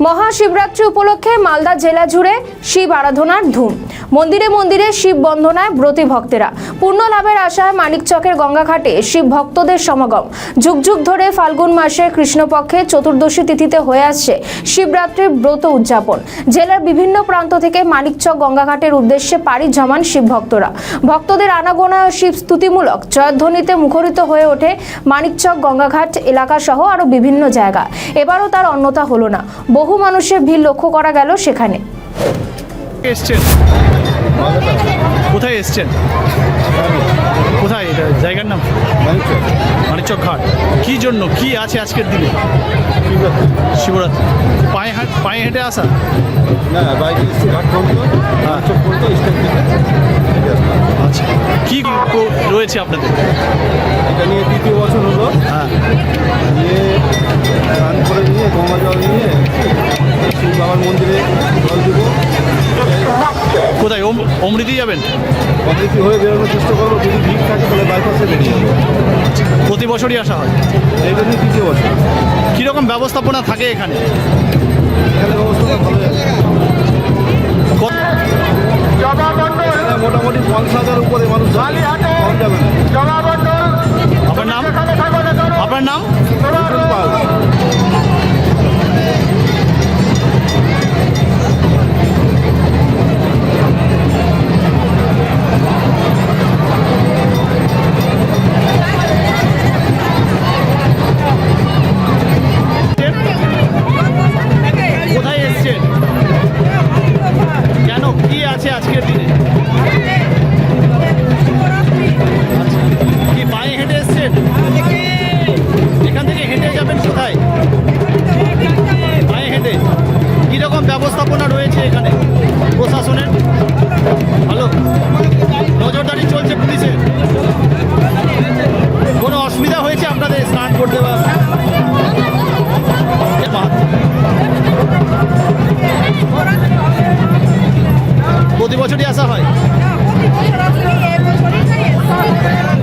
মহাশিবরাত্রি উপলক্ষে মালদা জেলা জুড়ে শিব আরাধনার ধুম। মন্দিরে মন্দিরে শিব বন্দনায় ব্রতী ভক্তেরা। পূর্ণ লাভের আশায় মানিকচকের গঙ্গাঘাটে শিব ভক্তদের সমাগম। যুগ যুগ ধরে ফাল্গুন মাসের কৃষ্ণপক্ষে চতুর্দশী তিথিতে হয়ে আসছে শিবরাত্রির ব্রত উদযাপন। জেলার বিভিন্ন প্রান্ত থেকে মানিকচক গঙ্গাঘাটের উদ্দেশ্যে পাড়ি জমান শিব ভক্তরা। ভক্তদের আনাগোনা শিব স্তুতিমূলক জয়ধ্বনিতে মুখরিত হয়ে ওঠে মানিকচক গঙ্গাঘাট এলাকা সহ আরো বিভিন্ন জায়গা। এবারও তার অন্যথা হলো না। বহু মানুষের ভিড় লক্ষ্য করা গেল সেখানে। কোথায় এসছেন? কোথায় এটা জায়গার নাম? মানিকচক ঘাট। কি জন্য, কি আছে আজকের দিনে? শিবরাত্রি। পায়ে হেঁটে আসা? না, বাইকে এসছি ঘাট পর্যন্ত, মানিকচক পর্যন্ত স্টেশন থেকে। আচ্ছা, কি রয়েছে আপনাদের? এটা নিয়ে দ্বিতীয় বছর হলো। হ্যাঁ, নিয়ে স্নান করে নিয়ে গঙ্গা জল নিয়ে শিব বাবার মন্দিরে জল দেবো। কোথায় অমৃতি যাবেন? অমৃতি হয়ে বেরোনোর চেষ্টা করবো। যদি ভিড় থাকে তাহলে বাইপাসে বেরিয়ে যাবো। প্রতি বছরই আসা হয়? এই জন্যই তৃতীয় বছর। কীরকম ব্যবস্থাপনা থাকে এখানে? এখানে ব্যবস্থাটা ভালো আছে। মোটামুটি 50,000 উপরে মানুষ কম যাবে না। আপনার নাম? আপনার নাম? পাল। কোথায় এসছেন? কেন, কি আছে আজকের দিনে? আচ্ছা, কি পায়ে হেঁটে এসছেন? এখান থেকে হেঁটে যাবেন কোথায়? পায়ে হেঁটে। কীরকম ব্যবস্থাপনা রয়েছে এখানে প্রশাসনের? ভালো, নজরদারি চলছে পুলিশের? কোনো অসুবিধা হয়েছে আপনাদের স্নান করতে? বা প্রতি বছরই আসা হয়?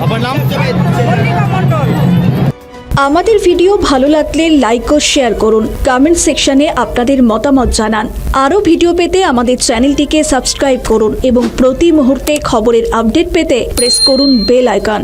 আপনার নাম? আমাদের ভিডিও ভালো লাগলে লাইক ও শেয়ার করুন। কমেন্ট সেকশনে আপনাদের মতামত জানান। আরও ভিডিও পেতে আমাদের চ্যানেলটিকে সাবস্ক্রাইব করুন এবং প্রতি মুহূর্তে খবরের আপডেট পেতে প্রেস করুন বেল আইকন।